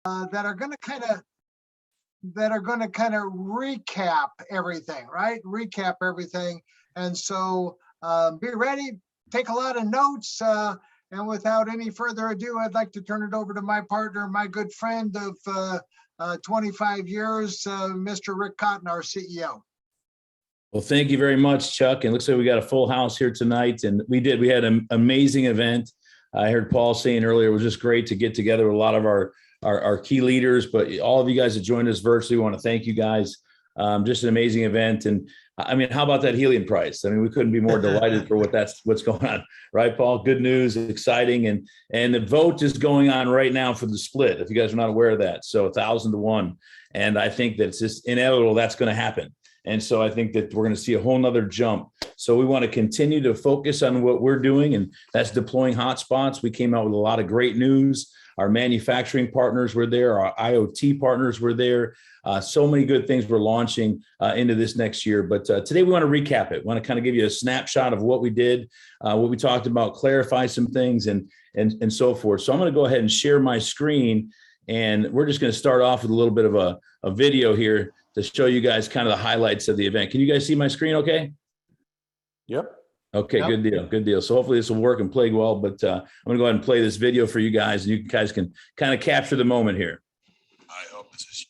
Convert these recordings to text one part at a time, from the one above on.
that are going to kind of recap everything, right? Recap everything. And so be ready, take a lot of notes. And without any further ado, I'd like to turn it over to my partner, my good friend of 25 years, Mr. Rick Cotton, our CEO. Well, thank you very much, Chuck. And it looks like we got a full house here tonight. And we had an amazing event. I heard Paul saying earlier, it was just great to get together with a lot of our key leaders, but all of you guys that joined us virtually, we want to thank you guys. Just an amazing event. And I mean, how about that helium price? I mean, we couldn't be more delighted for what's going on, right, Paul? Good news, exciting. And the vote is going on right now for the split, if you guys are not aware of that. So 1,000 to 1. And I think that it's just inevitable that's going to happen. And so I think that we're going to see a whole nother jump. So we want to continue to focus on what we're doing, and that's deploying hotspots. We came out with a lot of great news. Our manufacturing partners were there. Our IoT partners were there. So many good things we're launching into this next year. But today we want to recap it. We want to kind of give you a snapshot of what we did, what we talked about, clarify some things and so forth. So I'm going to go ahead and share my screen, and we're just going to start off with a little bit of a video here to show you guys kind of the highlights of the event. Can you guys see my screen okay? Yep. Okay, yep. Good deal. So hopefully this will work and play well, but I'm going to go ahead and play this video for you guys, and you guys can kind of capture the moment here. I hope this is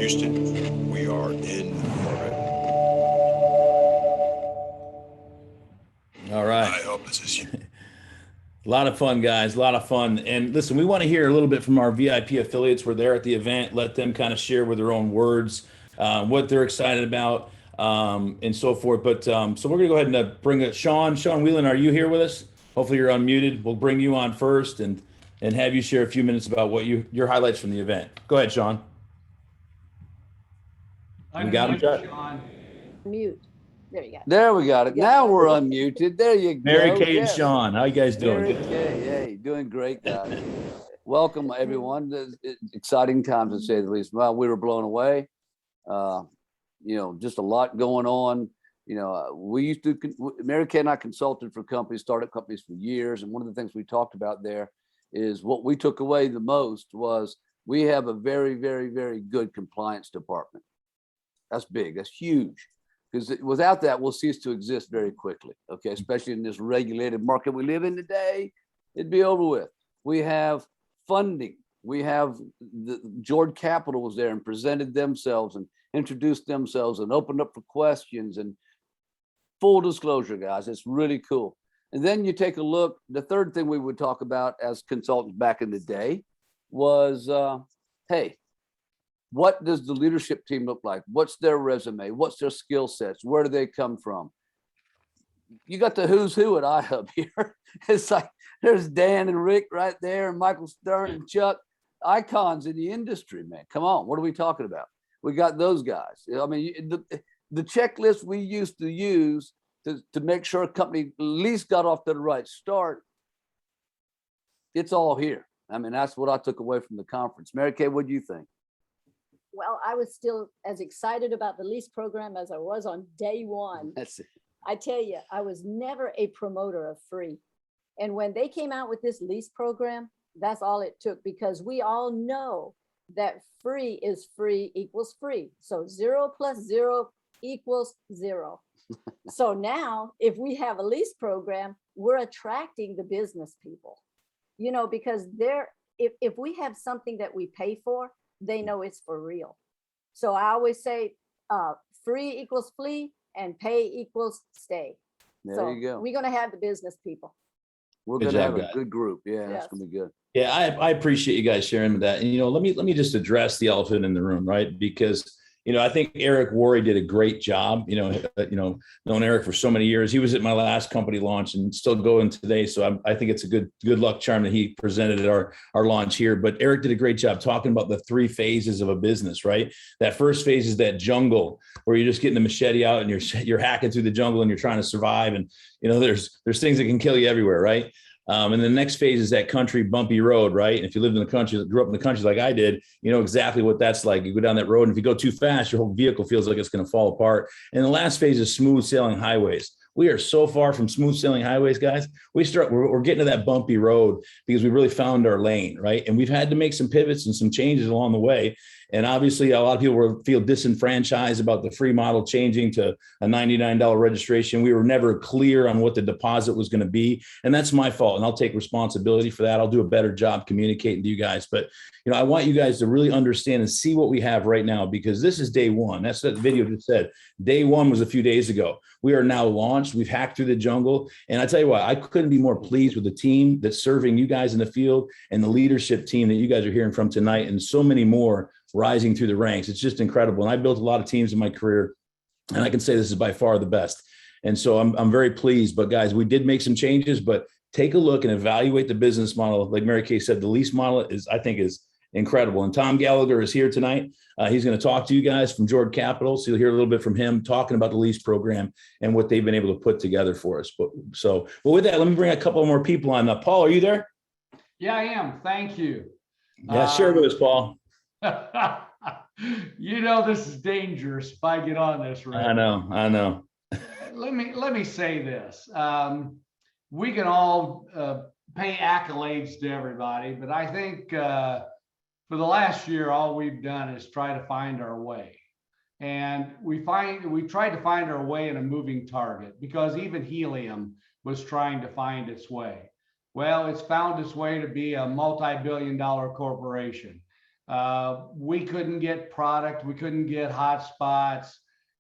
Houston. We are in orbit. All right. I hope this is you. A lot of fun, guys. A lot of fun. And listen, we want to hear a little bit from our VIP affiliates. We're there at the event. Let them kind of share with their own words what they're excited about and so forth. But so we're going to go ahead and bring it. Sean Whelan, are you here with us? Hopefully you're unmuted. We'll bring you on first and have you share a few minutes about what your highlights from the event. Go ahead, Sean. We got him, Chuck? Mute. There you go. There we got it. Now we're unmuted. There you go. Mary Kay and Sean, how you guys doing? Mary Kay, hey, doing great, guys. Welcome, everyone. Exciting times, to say the least. Well, we were blown away. just a lot going on. We used to, Mary Kay and I consulted for companies, startup companies for years. And one of the things we talked about there is what we took away the most was we have a very, very, very good compliance department. That's big. That's huge. Because without that, we'll cease to exist very quickly. Okay. Especially in this regulated market we live in today, it'd be over with. We have funding. We have Jord Capital was there and presented themselves and introduced themselves and opened up for questions and full disclosure, guys. It's really cool. And then you take a look. The third thing we would talk about as consultants back in the day was, hey, what does the leadership team look like? What's their resume? What's their skill sets? Where do they come from? You got the who's who at iHub here. It's like there's Dan and Rick right there, and Michael Stern and Chuck, icons in the industry, man. Come on, what are we talking about? We got those guys. I mean, the checklist we used to use to make sure a company at least got off to the right start, it's all here. I mean, that's what I took away from the conference. Mary Kay, what do you think? Well, I was still as excited about the lease program as I was on day one. That's it. I tell you, I was never a promoter of free. And when they came out with this lease program, that's all it took, because we all know that free is free equals free. So 0 plus 0 equals 0. So now if we have a lease program, we're attracting the business people, because if we have something that we pay for, they know it's for real. So I always say free equals flee and pay equals stay. There you go. We're going to have the business people. We're Good going to job, have a guys. good group. Yeah, Yes. that's going to be good. Yeah, I appreciate you guys sharing that. And, let me just address the elephant in the room, right? Because, I think Eric Worre did a great job, known Eric for so many years. He was at my last company launch and still going today. So I think it's a good luck charm that he presented at our launch here. But Eric did a great job talking about the 3 phases of a business, right? That first phase is that jungle where you're just getting the machete out and you're hacking through the jungle and you're trying to survive. And, there's things that can kill you everywhere, right? And the next phase is that country bumpy road, right? And if you lived in the country, grew up in the country like I did, you know exactly what that's like. You go down that road, and if you go too fast, your whole vehicle feels like it's going to fall apart. And the last phase is smooth sailing highways. We are so far from smooth sailing highways, guys. We're getting to that bumpy road because we really found our lane, right? And we've had to make some pivots and some changes along the way. And obviously, a lot of people feel disenfranchised about the free model changing to a $99 registration. We were never clear on what the deposit was going to be. And that's my fault. And I'll take responsibility for that. I'll do a better job communicating to you guys. But, I want you guys to really understand and see what we have right now, because this is day one. That's what the video just said. Day one was a few days ago. We are now launched. We've hacked through the jungle. And I tell you what, I couldn't be more pleased with the team that's serving you guys in the field and the leadership team that you guys are hearing from tonight, and so many more rising through the ranks. It's just incredible. And I built a lot of teams in my career, and I can say this is by far the best. And so I'm very pleased. But guys, we did make some changes, but take a look and evaluate the business model. Like Mary Kay said, the lease model I think is incredible. And Tom Gallagher is here tonight. He's going to talk to you guys from Jord Capital. So you'll hear a little bit from him talking about the lease program and what they've been able to put together for us. But with that, let me bring a couple more people on. Paul, are you there? Yeah, I am. Thank you. Yeah, share with us, Paul. This is dangerous if I get on this, right? I know. Let me say this. We can all pay accolades to everybody, but I think for the last year, all we've done is try to find our way. And we tried to find our way in a moving target, because even helium was trying to find its way. Well, it's found its way to be a multi-billion-dollar corporation. We couldn't get product, we couldn't get hotspots.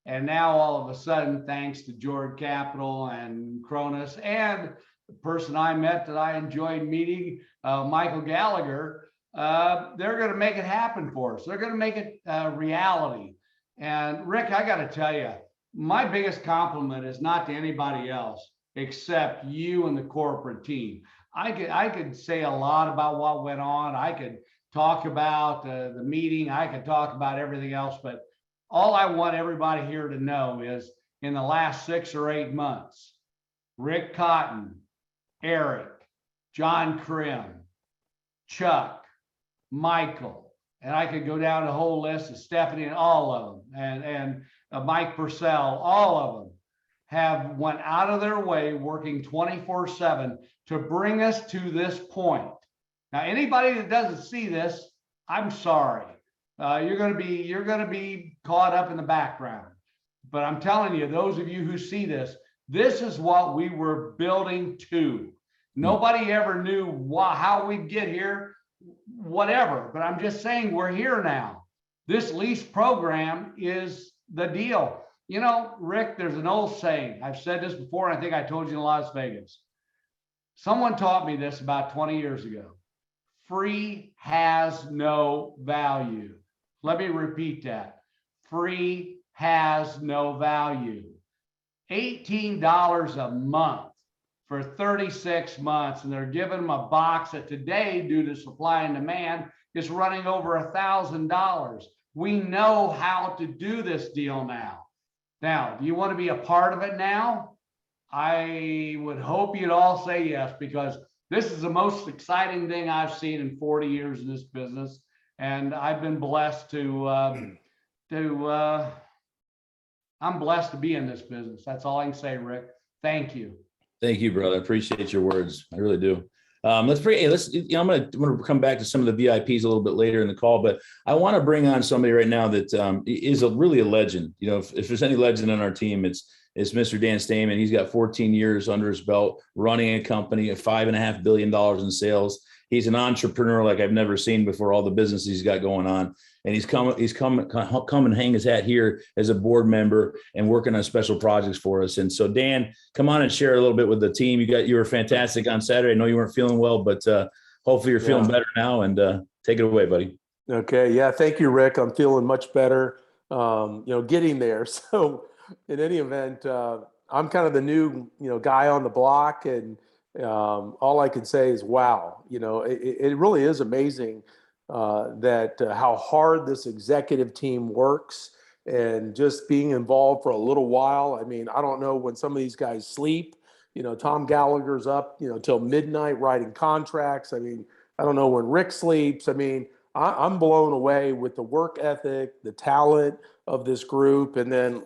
And now all of a sudden, thanks to Jord Capital and Cronus and the person I met that I enjoyed meeting, Michael Gallagher, they're going to make it happen for us. They're going to make it reality. And Rick, I got to tell you, my biggest compliment is not to anybody else except you and the corporate team. I could say a lot about what went on. I could talk about the meeting. I could talk about everything else, but all I want everybody here to know is in the last 6 or 8 months, Rick Cotton, Eric, John Krim, Chuck, Michael, and I could go down the whole list of Stephanie and all of them, Mike Purcell, all of them have went out of their way working 24/7 to bring us to this point. Now, anybody that doesn't see this, I'm sorry. You're going to be caught up in the background. But I'm telling you, those of you who see this, this is what we were building to. Nobody ever knew how we'd get here, whatever. But I'm just saying we're here now. This lease program is the deal. You know, Rick, there's an old saying. I've said this before, and I think I told you in Las Vegas. Someone taught me this about 20 years ago. Free has no value. Let me repeat that. Free has no value. $18 a month for 36 months, and they're giving them a box that today, due to supply and demand, is running over $1,000. We know how to do this deal now. Now, do you want to be a part of it now? I would hope you'd all say yes, because this is the most exciting thing I've seen in 40 years in this business. And I've been blessed I'm blessed to be in this business. That's all I can say, Rick. Thank you. Thank you, brother. I appreciate your words. I really do. I'm gonna come back to some of the VIPs a little bit later in the call, but I want to bring on somebody right now that is really a legend. You know, if there's any legend on our team, it's Mr. Dan Stamen. He's got 14 years under his belt running a company of $5.5 billion in sales. He's an entrepreneur like I've never seen before, all the business he's got going on. And he's come and hang his hat here as a board member and working on special projects for us. And so, Dan, come on and share a little bit with the team. You were fantastic on Saturday. I know you weren't feeling well, but hopefully you're feeling better now, and take it away, buddy. Okay. Yeah. Thank you, Rick. I'm feeling much better, getting there. So in any event, I'm kind of the new, guy on the block, and all I can say is, wow, it really is amazing that how hard this executive team works, and just being involved for a little while. I mean, I don't know when some of these guys sleep. Tom Gallagher's up, till midnight writing contracts. I mean, I don't know when Rick sleeps. I mean, I'm blown away with the work ethic, the talent of this group. And then,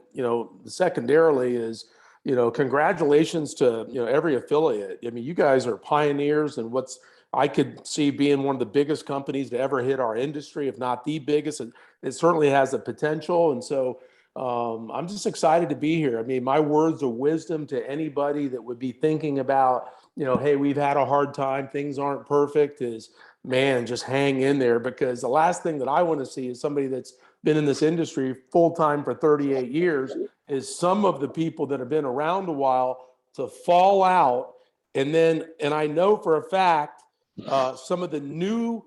secondarily is, congratulations to, every affiliate. I mean, you guys are pioneers in what's, I could see being one of the biggest companies to ever hit our industry, if not the biggest. And it certainly has the potential. And so I'm just excited to be here. I mean, my words of wisdom to anybody that would be thinking about, hey, we've had a hard time, things aren't perfect, is, man, just hang in there. Because the last thing that I want to see is somebody that's been in this industry full-time for 38 years, is some of the people that have been around a while to fall out. And I know for a fact, some of the new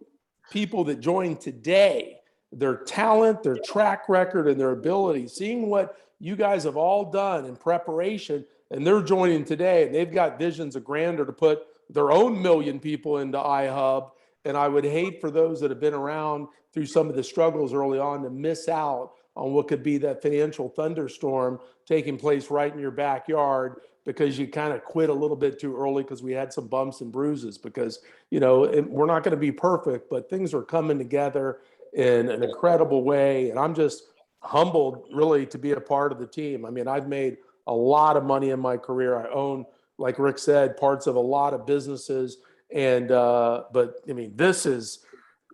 people that joined today, their talent, their track record, and their ability, seeing what you guys have all done in preparation, and they're joining today, and they've got visions of grandeur to put their own million people into iHub. And I would hate for those that have been around through some of the struggles early on to miss out on what could be that financial thunderstorm taking place right in your backyard, because you kind of quit a little bit too early because we had some bumps and bruises. Because, we're not going to be perfect, but things are coming together in an incredible way. And I'm just humbled really to be a part of the team. I mean, I've made a lot of money in my career. I own, like Rick said, parts of a lot of businesses. And, but I mean, this is,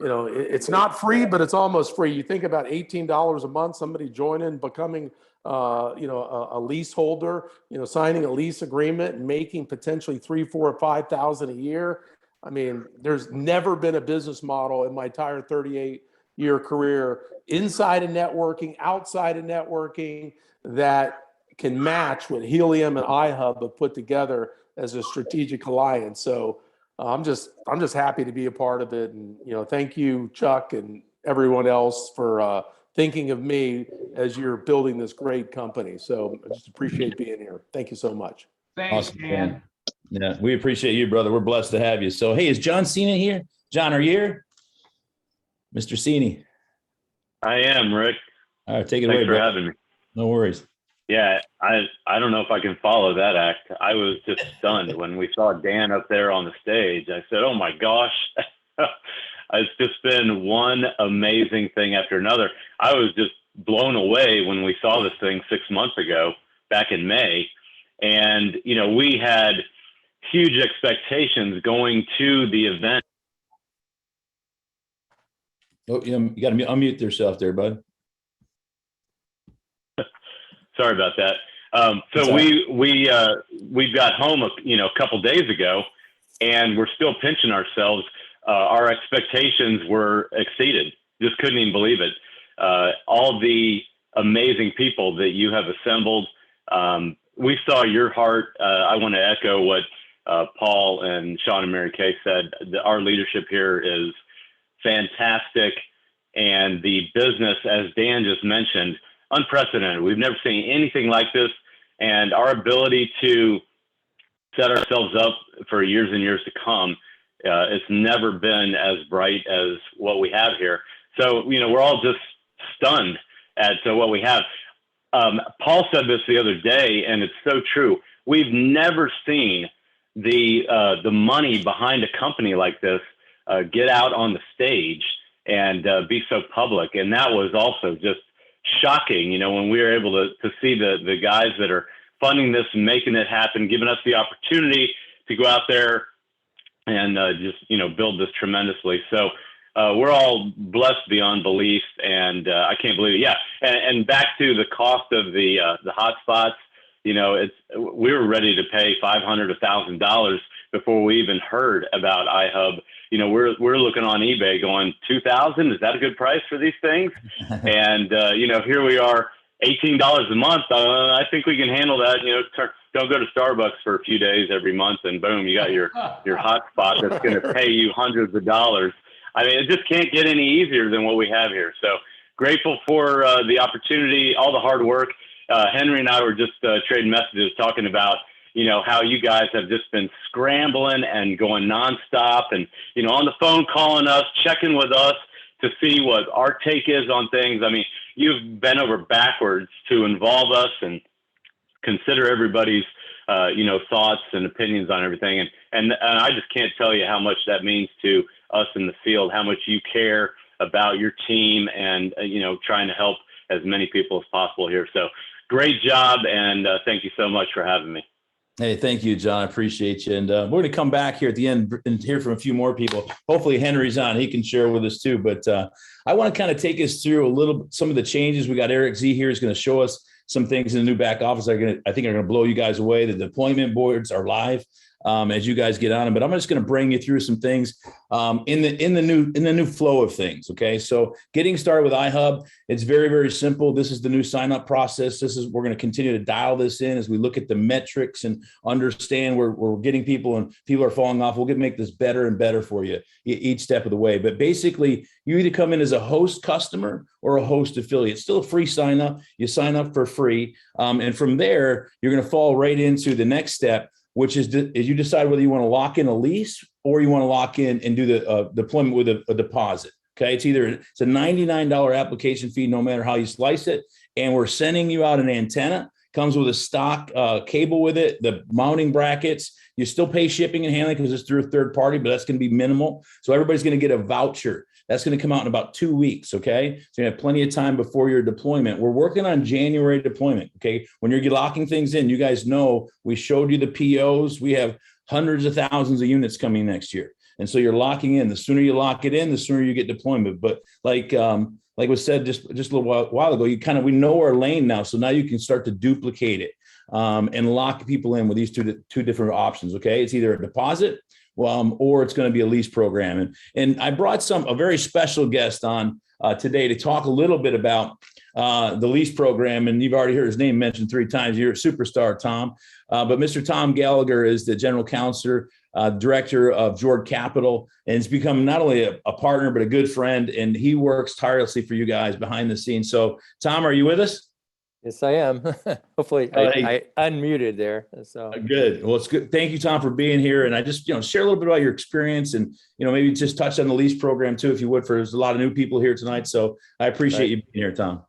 it's not free, but it's almost free. You think about $18 a month, somebody joining, becoming, a leaseholder, signing a lease agreement and making potentially $3,000, $4,000, or $5,000 a year. I mean, there's never been a business model in my entire 38-year career, inside of networking, outside of networking, that can match what Helium and iHub have put together as a strategic alliance. So I'm just happy to be a part of it. And, thank you, Chuck, and everyone else for thinking of me as you're building this great company. So I just appreciate being here. Thank you so much. Thanks, Awesome, Dan. Yeah, we appreciate you, brother. We're blessed to have you. So, hey, is John Cena here? John, are you here? Mr. Cena. I am, Rick. All right, take it Thanks away, for bro. having me. No worries. Yeah, I don't know if I can follow that act. I was just stunned when we saw Dan up there on the stage. I said, oh my gosh. It's just been one amazing thing after another. I was just blown away when we saw this thing 6 months ago, back in May. And, you know, we had huge expectations going to the event. Oh, you got to unmute yourself there, bud. Sorry about that. That's So all right. we got home, a couple days ago, and we're still pinching ourselves. Our expectations were exceeded. Just couldn't even believe it. All the amazing people that you have assembled. We saw your heart. I want to echo what Paul and Sean and Mary Kay said. Our leadership here is fantastic, and the business, as Dan just mentioned, unprecedented. We've never seen anything like this, and our ability to set ourselves up for years and years to come, it's never been as bright as what we have here. So, you know, we're all just stunned at what we have. Paul said this the other day, and it's so true. We've never seen the money behind a company like this get out on the stage and be so public. And that was also just shocking, you know, when we were able to see the guys that are funding this and making it happen, giving us the opportunity to go out there and just, you know, build this tremendously. So we're all blessed beyond belief, and I can't believe it. Yeah, and back to the cost of the hotspots, you know, we were ready to pay $500, $1,000 before we even heard about iHub. You know, we're looking on eBay going, $2,000, is that a good price for these things? And you know, here we are, $18 a month. I think we can handle that. You know, don't go to Starbucks for a few days every month, and boom, you got your hotspot that's going to pay you hundreds of dollars. I mean, it just can't get any easier than what we have here. So grateful for the opportunity, all the hard work. Henry and I were just trading messages talking about, you know, how you guys have just been scrambling and going nonstop and, you know, on the phone calling us, checking with us to see what our take is on things. I mean, you've bent over backwards to involve us and consider everybody's, you know, thoughts and opinions on everything. And I just can't tell you how much that means to us in the field, how much you care about your team and, you know, trying to help as many people as possible here. So great job. And thank you so much for having me. Hey, thank you, John. I appreciate you. And we're going to come back here at the end and hear from a few more people. Hopefully Henry's on. He can share with us too. But I want to kind of take us through some of the changes. We got Eric Z here is going to show us some things in the new back office. I think are going to blow you guys away. The deployment boards are live as you guys get on them. But I'm just going to bring you through some things in the new flow of things. Okay, so getting started with iHub, it's very, very simple. This is the new sign up process. We're going to continue to dial this in as we look at the metrics and understand where we're getting people and people are falling off. We'll make this better and better for you each step of the way. But basically, you either come in as a host customer or a host affiliate. It's still a free sign up. You sign up for free, and from there, you're going to fall right into the next step, which is you decide whether you want to lock in a lease or you want to lock in and do the deployment with a deposit. Okay, it's a $99 application fee, no matter how you slice it. And we're sending you out an antenna. Comes with a stock cable with it, the mounting brackets. You still pay shipping and handling because it's through a third party, but that's going to be minimal. So everybody's going to get a voucher. That's going to come out in about 2 weeks, okay? So you have plenty of time before your deployment. We're working on January deployment, okay? When you're locking things in, you guys know we showed you the POs. We have hundreds of thousands of units coming next year. And so you're locking in. The sooner you lock it in, the sooner you get deployment. But like was said just a little while ago, we know our lane now. So now you can start to duplicate it and lock people in with these two different options, okay? It's either a deposit or it's going to be a lease program. And I brought a very special guest on today to talk a little bit about the lease program. And you've already heard his name mentioned 3 times. You're a superstar, Tom. But Mr. Tom Gallagher is the general counselor, director of Jord Capital, and he's become not only a partner, but a good friend. And he works tirelessly for you guys behind the scenes. So, Tom, are you with us? Yes, I am. Hopefully, I unmuted there. So good. Well, it's good. Thank you, Tom, for being here. And I just, share a little bit about your experience and, maybe just touch on the lease program too, if you would, for there's a lot of new people here tonight. So I appreciate you being here, Tom.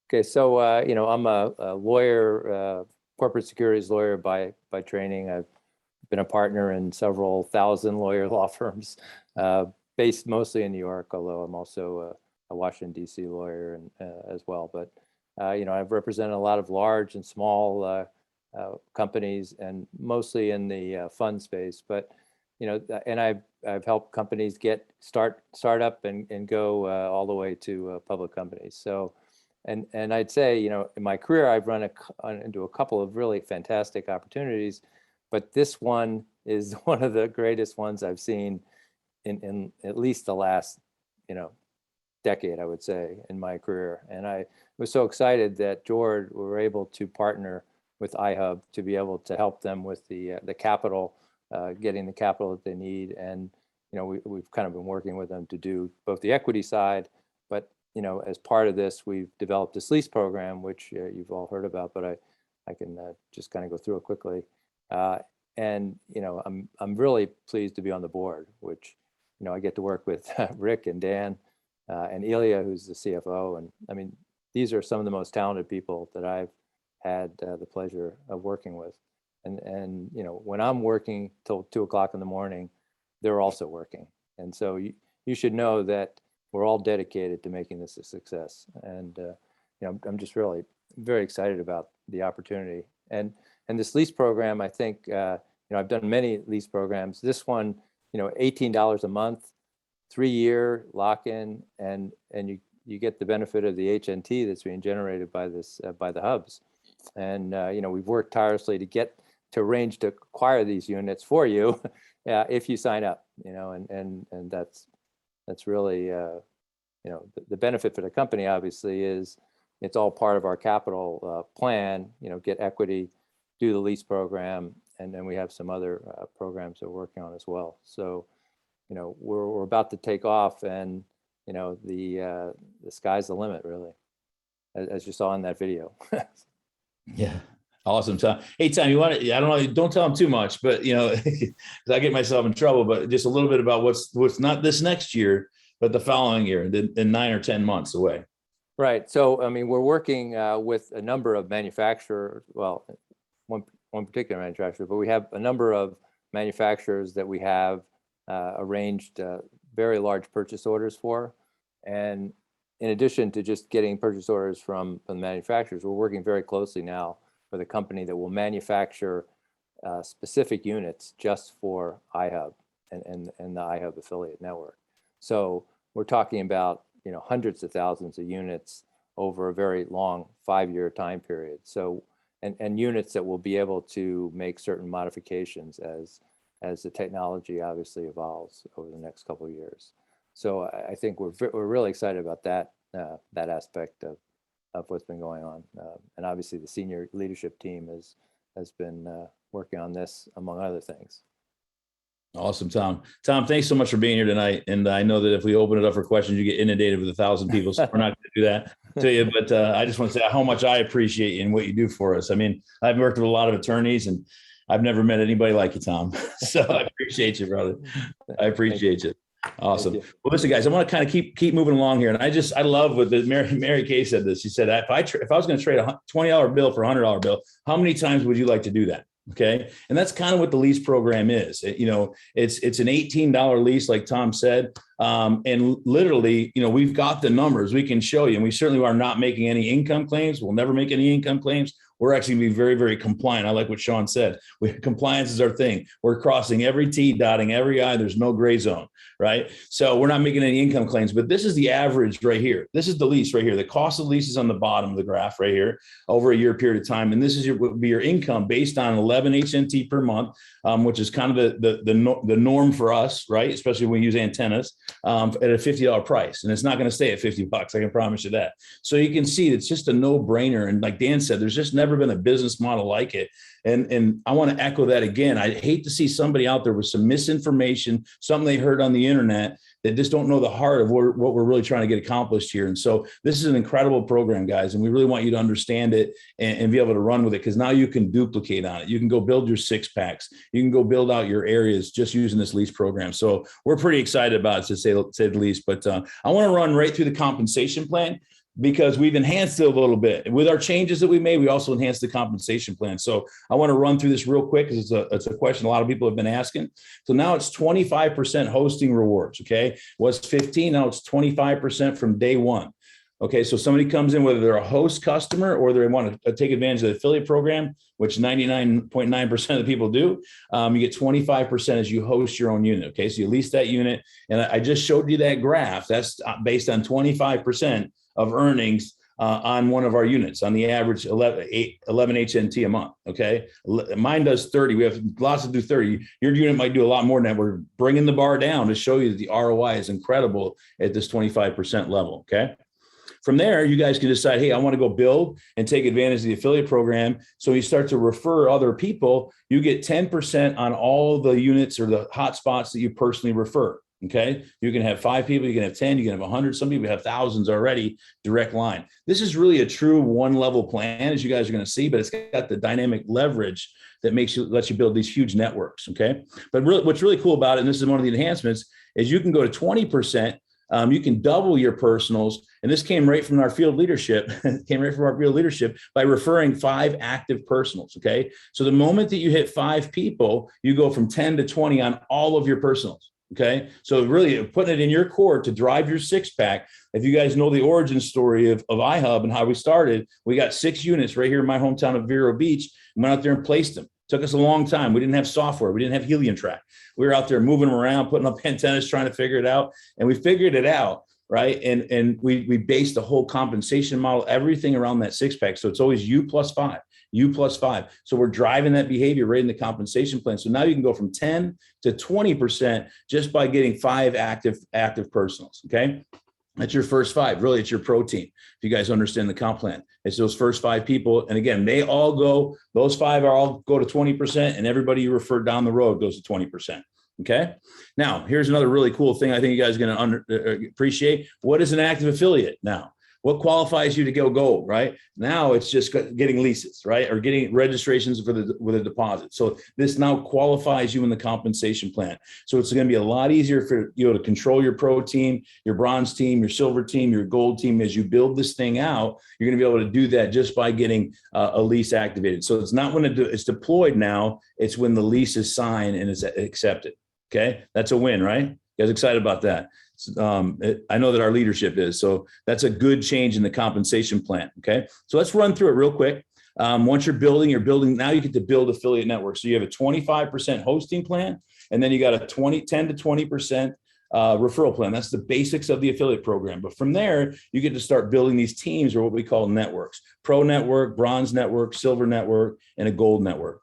Okay. So, I'm a lawyer, corporate securities lawyer by training. I've been a partner in several thousand lawyer law firms based mostly in New York, although I'm also a Washington, D.C. lawyer as well. But I've represented a lot of large and small companies, and mostly in the fund space. But and I've helped companies start up and go all the way to public companies. So, and I'd say in my career I've run into a couple of really fantastic opportunities, but this one is one of the greatest ones I've seen in at least the last decade, I would say, in my career. And I was so excited that George were able to partner with iHub to be able to help them with the capital, getting the capital that they need. And we've kind of been working with them to do both the equity side, but as part of this, we've developed this lease program, which you've all heard about, but I can just kind of go through it quickly. And I'm really pleased to be on the board, which I get to work with Rick and Dan and Ilya, who's the CFO. And I mean, these are some of the most talented people that I've had the pleasure of working with. And when I'm working till 2 o'clock in the morning, they're also working. And so you should know that we're all dedicated to making this a success. And I'm just really very excited about the opportunity. And this lease program, I think, I've done many lease programs. This one, $18 a month, 3-year lock-in, and you get the benefit of the HNT that's being generated by the hubs. And we've worked tirelessly to arrange to acquire these units for you if you sign up. And that's really the benefit for the company. Obviously, is it's all part of our capital plan. Get equity, do the lease program, and then we have some other programs that we're working on as well. So we're about to take off, and the sky's the limit, really, as you saw in that video. Yeah. Awesome, Tom. Hey, Tom, I don't know, don't tell them too much, but because I get myself in trouble, but just a little bit about what's not this next year, but the following year, in 9 or 10 months away. Right. So, I mean, we're working with a number of manufacturers, well, one particular manufacturer, but we have a number of manufacturers that we have arranged very large purchase orders for. And in addition to just getting purchase orders from the manufacturers, we're working very closely now with a company that will manufacture specific units just for iHub and the iHub affiliate network. So we're talking about hundreds of thousands of units over a very long 5-year time period. So and units that will be able to make certain modifications as the technology obviously evolves over the next couple of years. So I think we're really excited about that aspect of what's been going on. And obviously the senior leadership team has been working on this, among other things. Awesome, Tom. Tom, thanks so much for being here tonight. And I know that if we open it up for questions, you get inundated with 1,000 people. So we're not going to do that to you. But I just want to say how much I appreciate you and what you do for us. I mean, I've worked with a lot of attorneys, and I've never met anybody like you, Tom. So I appreciate you, brother. I appreciate you. Awesome. Well, listen, guys, I want to kind of keep moving along here. And I love what Mary Kay said this. She said, if I was going to trade a $20 bill for a $100 bill, how many times would you like to do that? Okay. And that's kind of what the lease program is. It's an $18 lease, like Tom said. And literally, we've got the numbers we can show you, and we certainly are not making any income claims. We'll never make any income claims. We're actually going to be very, very compliant. I like what Sean said. Compliance is our thing. We're crossing every T, dotting every I. There's no gray zone, right? So we're not making any income claims, but this is the average right here. This is the lease right here. The cost of the lease is on the bottom of the graph right here over a year period of time. And this is would be your income based on 11 HNT per month, which is kind of the norm for us, right? Especially when we use antennas at a $50 price. And it's not going to stay at $50. I can promise you that. So you can see it's just a no-brainer. And like Dan said, there's just never been a business model like it. And I want to echo that again. I hate to see somebody out there with some misinformation, something they heard on the internet that just don't know the heart of what we're really trying to get accomplished here. And so this is an incredible program, guys. And we really want you to understand it and be able to run with it, because now you can duplicate on it. You can go build your 6-packs. You can go build out your areas just using this lease program. So we're pretty excited about it, to say the least. But I want to run right through the compensation plan, because we've enhanced it a little bit. With our changes that we made, we also enhanced the compensation plan. So I want to run through this real quick, because it's a question a lot of people have been asking. So now it's 25% hosting rewards, okay? Was 15, now it's 25% from day one. Okay, so somebody comes in, whether they're a host customer or they want to take advantage of the affiliate program, which 99.9% of the people do, you get 25% as you host your own unit. Okay, so you lease that unit. And I just showed you that graph. That's based on 25% of earnings on one of our units, on the average 11 HNT a month. Okay, mine does 30. We have lots to do 30. Your unit might do a lot more than that. We're bringing the bar down to show you that the ROI is incredible at this 25% level. Okay. From there, you guys can decide, hey, I want to go build and take advantage of the affiliate program. So you start to refer other people, you get 10% on all the units or the hotspots that you personally refer. Okay. You can have 5 people, you can have 10, you can have 100. Some people have thousands already, direct line. This is really a true one level plan, as you guys are going to see, but it's got the dynamic leverage that lets you build these huge networks. Okay. But really, what's really cool about it, and this is one of the enhancements, is you can go to 20%. You can double your personals. And this came right from our field leadership, by referring 5 active personals. Okay. So the moment that you hit 5 people, you go from 10 to 20 on all of your personals. Okay. So really putting it in your core to drive your 6-pack. If you guys know the origin story of iHub and how we started, we got 6 units right here in my hometown of Vero Beach, and went out there and placed them. Took us a long time. We didn't have software. We didn't have Helium Track. We were out there moving them around, putting up antennas, trying to figure it out. And we figured it out, right? And we based the whole compensation model, everything around that 6-pack. So it's always you plus 5, you plus 5. So we're driving that behavior right in the compensation plan. So now you can go from 10 to 20% just by getting 5 active personals. Okay. That's your first 5. Really, it's your pro team. If you guys understand the comp plan, it's those first 5 people. And again, those 5 all go to 20%, and everybody you refer down the road goes to 20%. Okay. Now, here's another really cool thing I think you guys are going to appreciate. What is an active affiliate now? What qualifies you to go gold, right? Now it's just getting leases, right? Or getting registrations with a deposit. So this now qualifies you in the compensation plan. So it's going to be a lot easier for you to control your pro team, your bronze team, your silver team, your gold team. As you build this thing out, you're going to be able to do that just by getting a lease activated. So it's not when it's deployed now, it's when the lease is signed and it's accepted. Okay. That's a win, right? You guys excited about that? I know that our leadership is, so that's a good change in the compensation plan. Okay. So let's run through it real quick. Once you're building, now you get to build affiliate networks. So you have a 25% hosting plan, and then you got a 10 to 20% referral plan. That's the basics of the affiliate program. But from there, you get to start building these teams, or what we call networks: pro network, bronze network, silver network, and a gold network.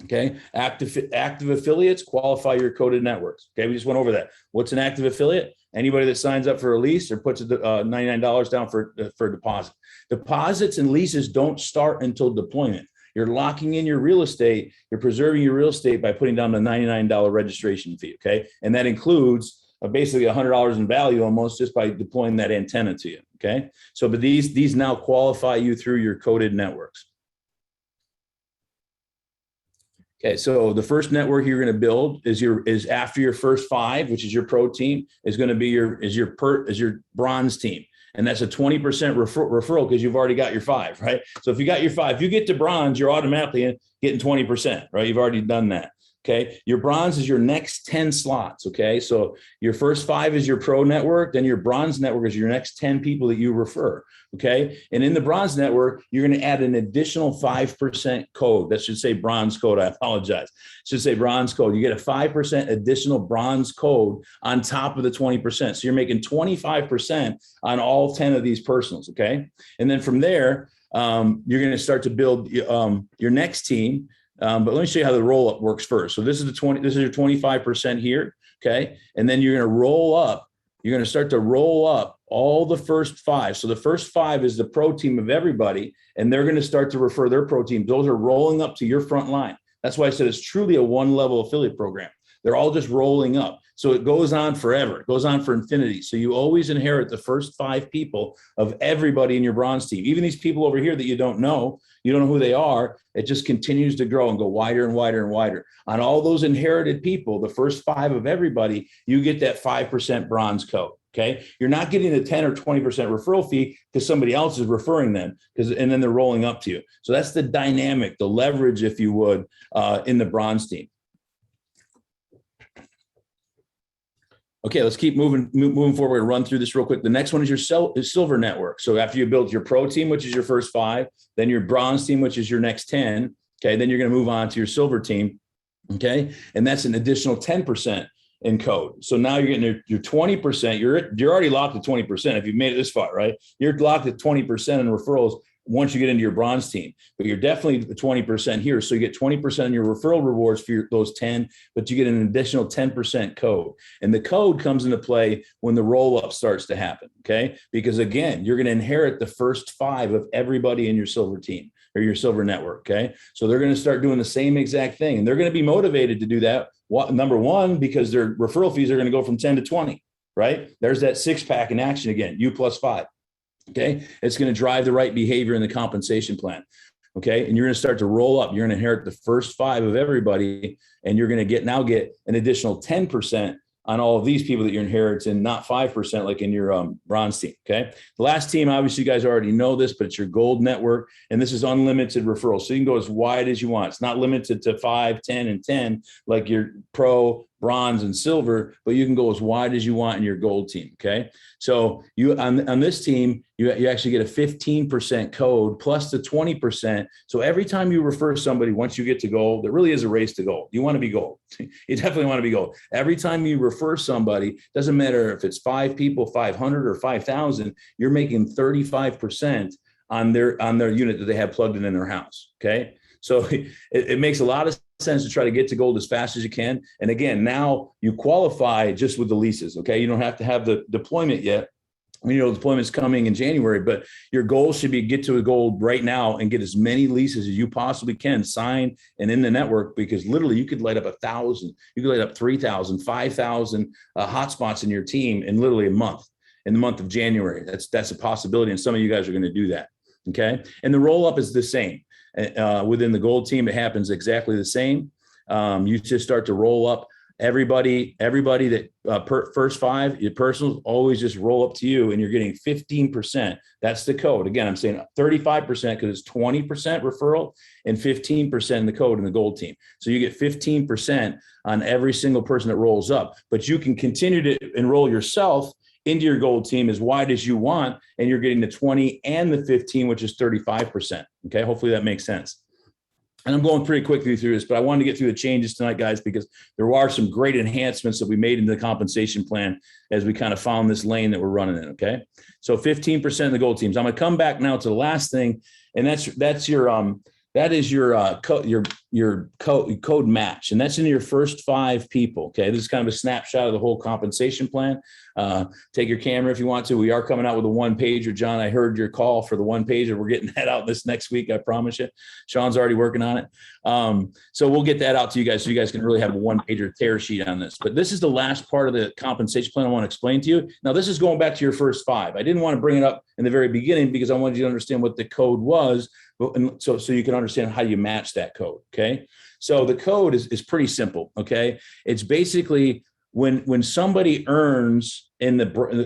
Okay. Active affiliates qualify your coded networks. Okay. We just went over that. What's an active affiliate? Anybody that signs up for a lease or puts $99 down for a deposit. Deposits and leases don't start until deployment. You're locking in your real estate. You're preserving your real estate by putting down the $99 registration fee. Okay. And that includes basically $100 in value almost just by deploying that antenna to you. Okay. So, but these now qualify you through your coded networks. Okay, so the first network you're going to build is after your first 5, which is your pro team, is going to be your bronze team, and that's a 20% referral because you've already got your 5, right? So if you got your 5, you get to bronze, you're automatically getting 20%, right? You've already done that. Okay, your bronze is your next 10 slots. Okay, so your first 5 is your pro network, then your bronze network is your next 10 people that you refer. Okay, and in the bronze network, you're going to add an additional 5% code. That should say bronze code. I apologize. It should say bronze code. You get a 5% additional bronze code on top of the 20%. So you're making 25% on all 10 of these personals. Okay, and then from there, you're going to start to build your next team. But let me show you how the roll up works first. So this is your 25% here. Okay. And then you're going to roll up. You're going to start to roll up all the first 5. So the first 5 is the pro team of everybody, and they're going to start to refer their pro team. Those are rolling up to your front line. That's why I said it's truly a one-level affiliate program. They're all just rolling up. So it goes on forever. It goes on for infinity. So you always inherit the first 5 people of everybody in your bronze team. Even these people over here that you don't know who they are. It just continues to grow and go wider and wider and wider. On all those inherited people, the first 5 of everybody, you get that 5% bronze code. Okay. You're not getting the 10 or 20% referral fee because somebody else is referring them, and then they're rolling up to you. So that's the dynamic, the leverage, if you would, in the bronze team. Okay, let's keep moving forward. Run through this real quick. The next one is your silver network. So after you build your pro team, which is your first 5, then your bronze team, which is your next 10. Okay, then you're going to move on to your silver team. Okay, and that's an additional 10% in code. So now you're getting your 20%. You're already locked at 20% if you've made it this far, right? You're locked at 20% in referrals once you get into your bronze team, but you're definitely 20% here. So you get 20% in your referral rewards for those 10, but you get an additional 10% code. And the code comes into play when the roll up starts to happen. Okay. Because again, you're going to inherit the first 5 of everybody in your silver team or your silver network. Okay. So they're going to start doing the same exact thing, and they're going to be motivated to do that. Number one, because their referral fees are going to go from 10 to 20, right? There's that 6-pack in action again, you plus 5. Okay. It's going to drive the right behavior in the compensation plan. Okay. And you're going to start to roll up. You're going to inherit the first 5 of everybody, and you're going to get an additional 10% on all of these people that you're inheriting, not 5% like in your bronze team. Okay. The last team, obviously you guys already know this, but it's your gold network. And this is unlimited referrals. So you can go as wide as you want. It's not limited to 5, 10, and 10, like your pro, bronze, and silver, but you can go as wide as you want in your gold team. Okay. So you on this team, you actually get a 15% code plus the 20%. So every time you refer somebody, once you get to gold, there really is a race to gold. You want to be gold. You definitely want to be gold. Every time you refer somebody, doesn't matter if it's 5 people, 500 or 5,000, you're making 35% on their unit that they have plugged in their house. Okay. So it makes a lot of sense to try to get to gold as fast as you can. And again, now you qualify just with the leases. Okay. You don't have to have the deployment yet. We know deployment's coming in January, but your goal should be get to a gold right now and get as many leases as you possibly can signed and in the network, because literally you could light up 1,000, you could light up 3,000, 5,000 hotspots in your team in literally a month, in the month of January. That's a possibility. And some of you guys are going to do that. Okay. And the roll up is the same. Within the gold team, it happens exactly the same. You just start to roll up everybody that first 5, your personals always just roll up to you, and you're getting 15%. That's the code. Again, I'm saying 35% because it's 20% referral and 15% in the code in the gold team. So you get 15% on every single person that rolls up, but you can continue to enroll yourself into your gold team as wide as you want, and you're getting the 20 and the 15, which is 35%. Okay, hopefully that makes sense. And I'm going pretty quickly through this, but I wanted to get through the changes tonight, guys, because there are some great enhancements that we made in the compensation plan as we kind of found this lane that we're running in. Okay, so 15% of the gold teams. I'm going to come back now to the last thing, and that's your your code match, and that's in your first 5 people. Okay, this is kind of a snapshot of the whole compensation plan. Take your camera if you want to. We are coming out with a 1-pager, John. I heard your call for the 1-pager. We're getting that out this next week, I promise you. Sean's already working on it. So we'll get that out to you guys so you guys can really have a 1-pager tear sheet on this. But this is the last part of the compensation plan I want to explain to you. Now, this is going back to your first 5. I didn't want to bring it up in the very beginning because I wanted you to understand what the code was, so you can understand how you match that code. Okay, so the code is pretty simple. Okay, it's basically when somebody earns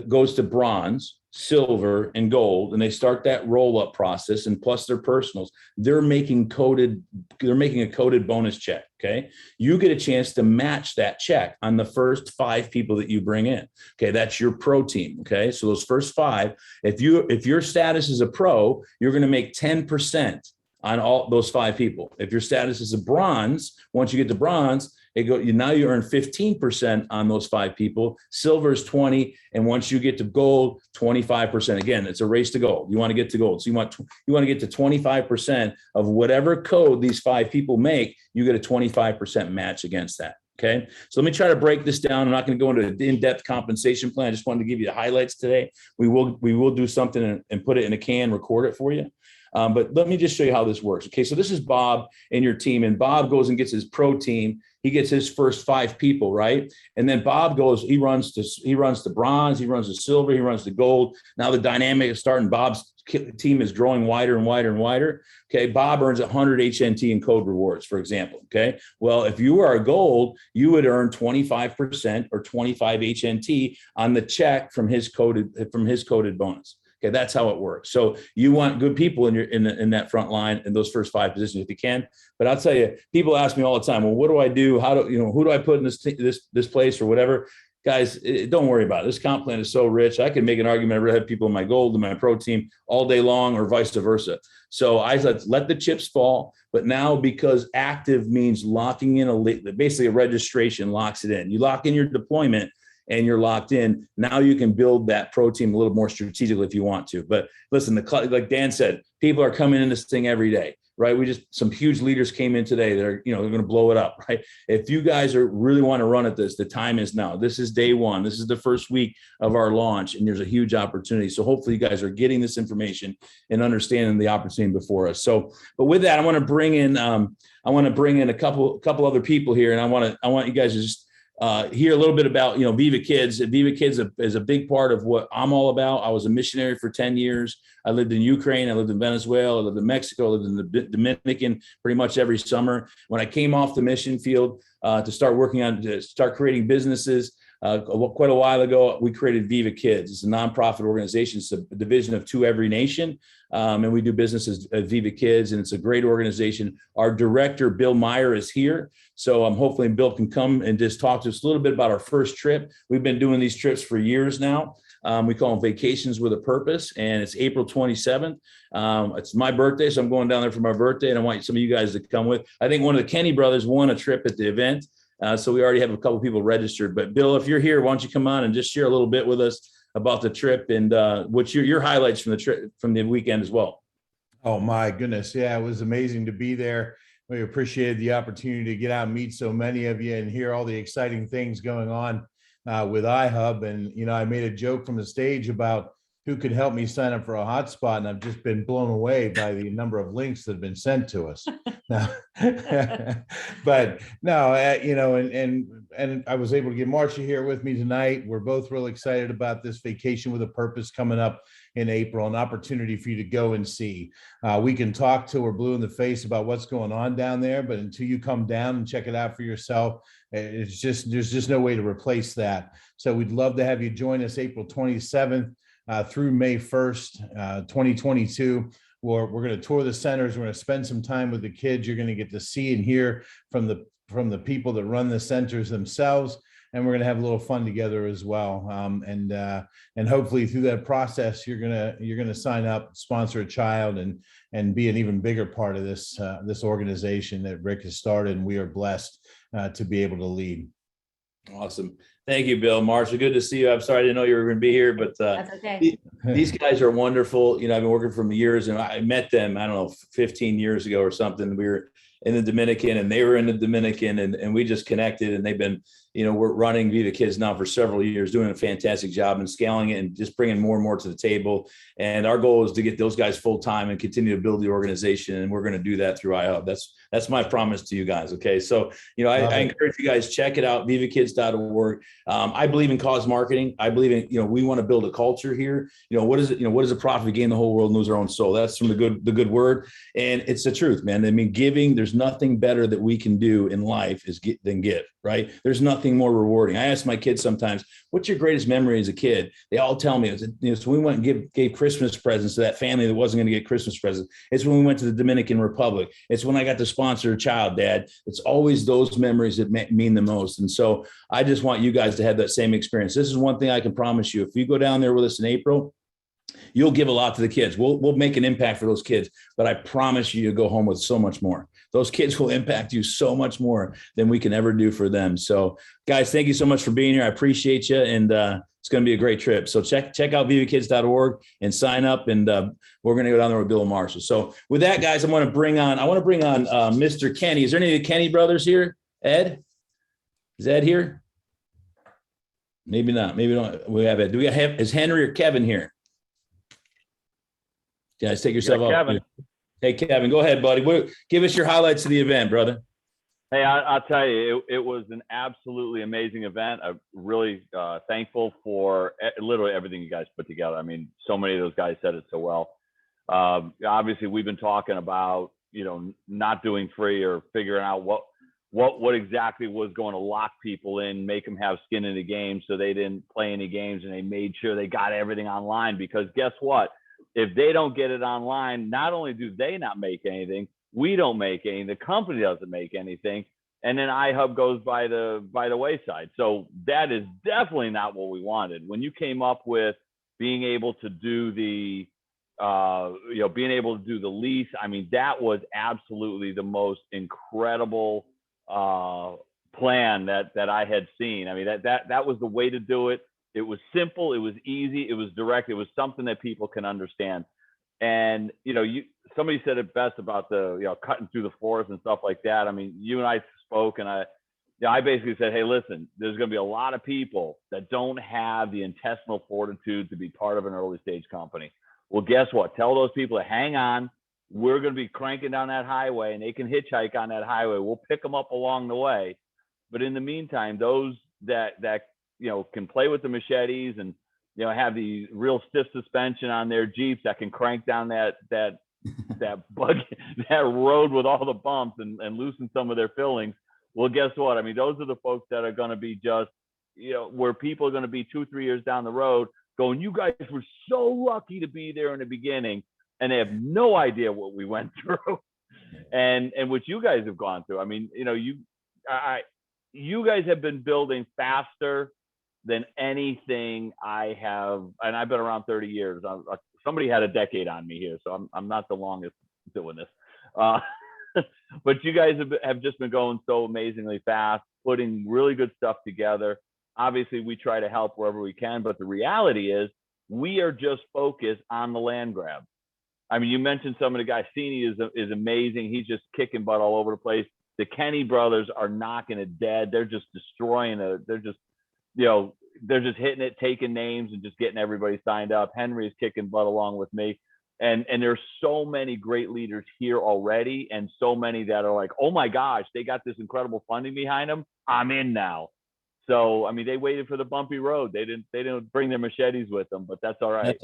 goes to bronze, silver, and gold, and they start that roll up process, and plus their personals, they're making a coded bonus check. Okay, you get a chance to match that check on the first 5 people that you bring in. Okay, that's your pro team. Okay, so those first 5, if your status is a pro, you're going to make 10% on all those 5 people. If your status is a bronze, once you get to bronze, now you earn 15% on those 5 people. Silver is 20, and once you get to gold, 25%. Again, it's a race to gold. You want to get to gold, so you want to get to 25% of whatever code these 5 people make. You get a 25% match against that. Okay, so let me try to break this down. I'm not going to go into an in-depth compensation plan. I just wanted to give you the highlights today. We will do something and put it in a can, record it for you. But let me just show you how this works. Okay, so this is Bob and your team, and Bob goes and gets his pro team. He gets his first 5 people, right? And then Bob goes, he runs to bronze, he runs to silver, he runs to gold. Now the dynamic is starting. Bob's team is growing wider and wider and wider. Okay, Bob earns 100 HNT in code rewards, for example. Okay, well, if you are a gold, you would earn 25% or 25 HNT on the check from his coded bonus. Okay, that's how it works. So you want good people in that front line in those first 5 positions if you can. But I'll tell you, people ask me all the time, well, what do I do? Who do I put in this place or whatever? guys, don't worry about it. This comp plan is so rich. I can make an argument. I've had people in my gold and my pro team all day long, or vice versa. So I let the chips fall. But now, because active means locking in basically a registration locks it in. You lock in your deployment and you're locked in. Now you can build that pro team a little more strategically if you want to. But listen, like Dan said, people are coming in this thing every day, right? Some huge leaders came in today. They're going to blow it up, right? If you guys really want to run at this, the time is now. This is day one. This is the first week of our launch, and there's a huge opportunity. So hopefully you guys are getting this information and understanding the opportunity before us. So, but with that, I want to bring in a couple other people here, and I want you guys to just hear a little bit about, Viva Kids. Viva Kids is a big part of what I'm all about. I was a missionary for 10 years. I lived in Ukraine. I lived in Venezuela. I lived in Mexico. I lived in the Dominican pretty much every summer. When I came off the mission field to start creating businesses, quite a while ago, we created Viva Kids. It's a nonprofit organization. It's a division of To Every Nation. And we do business at Viva Kids, and it's a great organization. Our director, Bill Meyer, is here. So hopefully Bill can come and just talk to us a little bit about our first trip. We've been doing these trips for years now. We call them Vacations with a Purpose, and it's April 27th. It's my birthday, so I'm going down there for my birthday, and I want some of you guys to come with. I think one of the Kenny brothers won a trip at the event. So we already have a couple people registered. But Bill, if you're here, why don't you come on and just share a little bit with us about the trip and what's your highlights from the trip from the weekend as well. Oh my goodness. Yeah, it was amazing to be there. We appreciated the opportunity to get out and meet so many of you and hear all the exciting things going on with iHub. And, I made a joke from the stage about who could help me sign up for a hotspot. And I've just been blown away by the number of links that have been sent to us. Now, but no, and I was able to get Marcia here with me tonight. We're both real excited about this Vacation with a Purpose coming up in April, an opportunity for you to go and see. We can talk till we're blue in the face about what's going on down there, but until you come down and check it out for yourself, there's just no way to replace that. So we'd love to have you join us April 27th through May 1st, 2022. We're going to tour the centers. We're going to spend some time with the kids. You're going to get to see and hear from the people that run the centers themselves. And we're going to have a little fun together as well. And hopefully through that process, you're going to sign up, sponsor a child, and be an even bigger part of this organization that Rick has started. And we are blessed to be able to lead. Awesome. Thank you, Bill. Marcia, good to see you. I'm sorry I didn't know you were going to be here, but That's okay. these guys are wonderful. I've been working for them years, and I met them, 15 years ago or something. We were in the Dominican and they were in the Dominican, and we just connected, and they've been, we're running Viva Kids now for several years, doing a fantastic job and scaling it and just bringing more and more to the table. And our goal is to get those guys full time and continue to build the organization. And we're going to do that through iHub. That's my promise to you guys. Okay. So, I encourage you guys, check it out, vivakids.org. I believe in cause marketing. I believe in, we want to build a culture here. What is it? What is a profit to gain the whole world and lose their own soul? That's from the good word. And it's the truth, man. I mean, giving, there's nothing better that we can do in life than give, right? There's nothing more rewarding. I ask my kids sometimes, what's your greatest memory as a kid? They all tell me, so we went and gave Christmas presents to that family that wasn't going to get Christmas presents. It's when we went to the Dominican Republic. It's when I got to sponsor a child, Dad. It's always those memories that mean the most. And so I just want you guys to have that same experience. This is one thing I can promise you. If you go down there with us in April, you'll give a lot to the kids. We'll make an impact for those kids, but I promise you, you'll go home with so much more. Those kids will impact you so much more than we can ever do for them. So guys, thank you so much for being here. I appreciate you. And it's going to be a great trip. So check out vivakids.org and sign up. And we're going to go down there with Bill and Marshall. So with that, guys, I want to bring on Mr. Kenny. Is there any of the Kenny brothers here? Ed? Is Ed here? Maybe not. Maybe we don't. We have Ed. Is Henry or Kevin here? Guys, take yourself off. Kevin. Hey, Kevin, go ahead, buddy. Give us your highlights of the event, brother. Hey, I'll tell you, it was an absolutely amazing event. I'm really thankful for literally everything you guys put together. I mean, so many of those guys said it so well. Obviously, we've been talking about, not doing free or figuring out what exactly was going to lock people in, make them have skin in the game so they didn't play any games, and they made sure they got everything online, because guess what? If they don't get it online, not only do they not make anything, we don't make anything, the company doesn't make anything, and then iHub goes by the wayside. So that is definitely not what we wanted. When you came up with being able to do the being able to do the lease, I mean, that was absolutely the most incredible plan that I had seen. I mean, that was the way to do it. It was simple, it was easy, it was direct, it was something that people can understand. And somebody said it best about the cutting through the forest and stuff like that. I mean, you and I spoke, and I basically said, hey, listen, there's going to be a lot of people that don't have the intestinal fortitude to be part of an early stage company. Well, guess what? Tell those people to hang on. We're going to be cranking down that highway, and they can hitchhike on that highway. We'll pick them up along the way. But in the meantime, those that can play with the machetes and have the real stiff suspension on their Jeeps that can crank down that road with all the bumps and loosen some of their fillings. Well, guess what? I mean, those are the folks that are going to be just, where people are going to be 2-3 years down the road going, you guys were so lucky to be there in the beginning, and they have no idea what we went through and what you guys have gone through. I mean, you guys have been building faster than anything I have, and I've been around 30 years. Somebody had a decade on me here, so I'm not the longest doing this. But you guys have just been going so amazingly fast, putting really good stuff together. Obviously, we try to help wherever we can, but the reality is we are just focused on the land grab. I mean, you mentioned some of the guys. Cini is amazing. He's just kicking butt all over the place. The Kenny brothers are knocking it dead. They're just destroying it. They're just hitting it, taking names, and just getting everybody signed up. Henry is kicking butt along with me. And there's so many great leaders here already, and so many that are like, oh my gosh, they got this incredible funding behind them. I'm in now. So, I mean, they waited for the bumpy road. They didn't bring their machetes with them, but that's all right.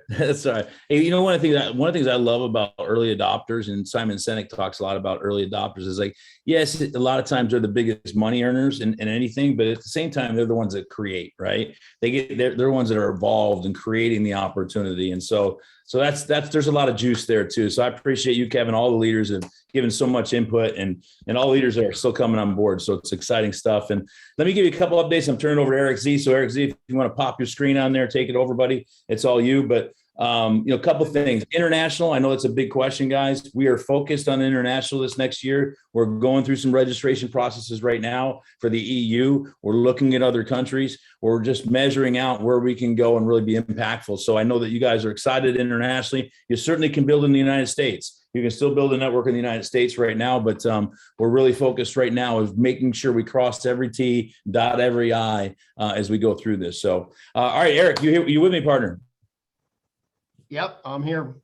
That's all right. Hey, one of the things I love about early adopters, and Simon Sinek talks a lot about early adopters, is like, yes, a lot of times they're the biggest money earners in anything, but at the same time, they're the ones that create, right? They're the ones that are involved in creating the opportunity. And so that's there's a lot of juice there too. So I appreciate you, Kevin. All the leaders have given so much input, and all leaders are still coming on board. So it's exciting stuff. And let me give you a couple updates. I'm turning over to Eric Z. So Eric Z, if you want to pop your screen on there, take it over, buddy. It's all you. But a couple things. International, I know it's a big question, guys. We are focused on international this next year. We're going through some registration processes right now for the EU. We're looking at other countries. We're just measuring out where we can go and really be impactful. So I know that you guys are excited internationally. You certainly can build in the United States. You can still build a network in the United States right now, but we're really focused right now of making sure we cross every T, dot every I as we go through this. So, all right, Eric, you with me, partner? Yep, I'm here.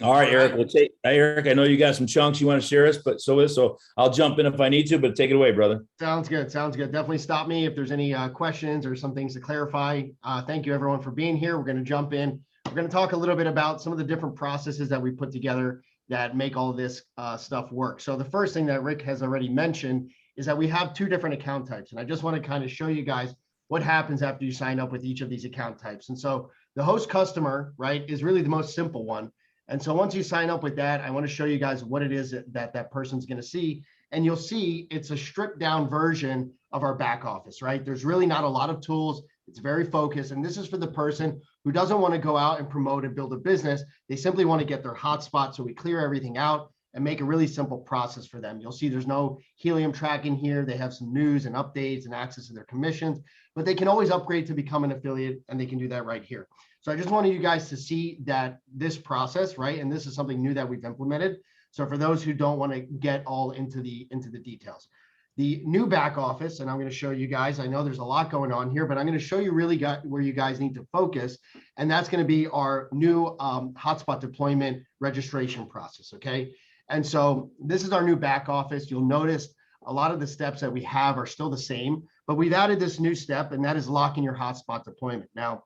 All right, Eric. Eric, I know you got some chunks you want to share us, but so I'll jump in if I need to, but take it away, brother. Sounds good. Definitely stop me if there's any questions or some things to clarify. Thank you, everyone, for being here. We're going to jump in. We're going to talk a little bit about some of the different processes that we put together that make all of this stuff work. So the first thing that Rick has already mentioned is that we have two different account types. And I just want to kind of show you guys what happens after you sign up with each of these account types. And so the host customer, right, is really the most simple one. And so once you sign up with that, I want to show you guys what it is that person's going to see. And you'll see it's a stripped down version of our back office, right? There's really not a lot of tools. It's very focused. And this is for the person who doesn't want to go out and promote and build a business. They simply want to get their hotspot. So we clear everything out and make a really simple process for them. You'll see there's no helium tracking here. They have some news and updates and access to their commissions, but they can always upgrade to become an affiliate, and they can do that right here. So I just wanted you guys to see that this process, right? And this is something new that we've implemented. So for those who don't want to get all into the details, the new back office, and I'm going to show you guys, I know there's a lot going on here, but I'm going to show you really where you guys need to focus. And that's going to be our new hotspot deployment registration process. Okay. And so this is our new back office. You'll notice a lot of the steps that we have are still the same, but we've added this new step, and that is locking your hotspot deployment. Now,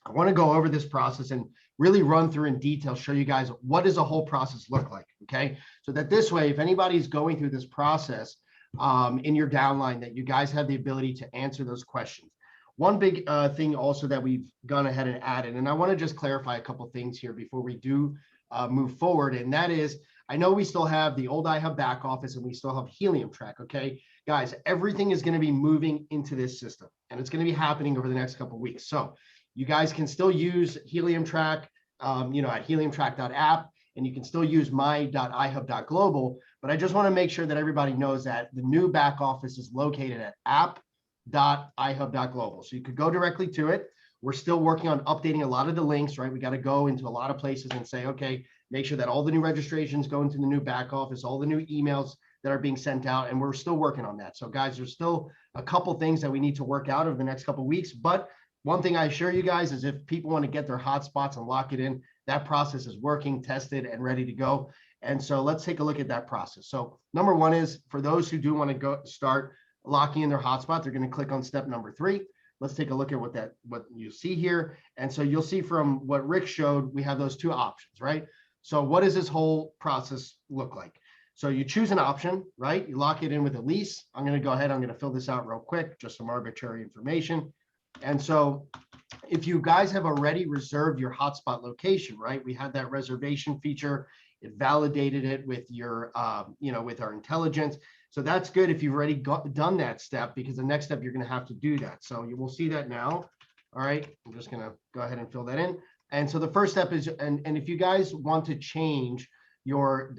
I want to go over this process and really run through in detail, show you guys what does a whole process look like, okay? So that this way, if anybody's going through this process in your downline, that you guys have the ability to answer those questions. One big thing also that we've gone ahead and added, and I want to just clarify a couple things here before we do move forward, and that is, I know we still have the old iHub back office and we still have Helium Track. Okay, guys, everything is going to be moving into this system and it's going to be happening over the next couple of weeks. So you guys can still use Helium Track, you know, at heliumtrack.app, and you can still use my.ihub.global. But I just want to make sure that everybody knows that the new back office is located at app.ihub.global. So you could go directly to it. We're still working on updating a lot of the links, right? We got to go into a lot of places and say, okay, make sure that all the new registrations go into the new back office, all the new emails that are being sent out, and we're still working on that. So guys, there's still a couple things that we need to work out over the next couple of weeks. But one thing I assure you guys is if people want to get their hotspots and lock it in, that process is working, tested, and ready to go. And so let's take a look at that process. So number one is for those who do want to go start locking in their hotspot, they're going to click on step number 3. Let's take a look at what you see here. And so you'll see from what Rick showed, we have those 2 options, right? So what does this whole process look like? So you choose an option, right? You lock it in with a lease. I'm going to go ahead. I'm going to fill this out real quick, just some arbitrary information. And so if you guys have already reserved your hotspot location, right? We had that reservation feature. It validated it with your, you know, with our intelligence. So that's good if you've already done that step, because the next step you're going to have to do that. So you will see that now. All right. I'm just going to go ahead and fill that in. And so the first step is, and if you guys want to change your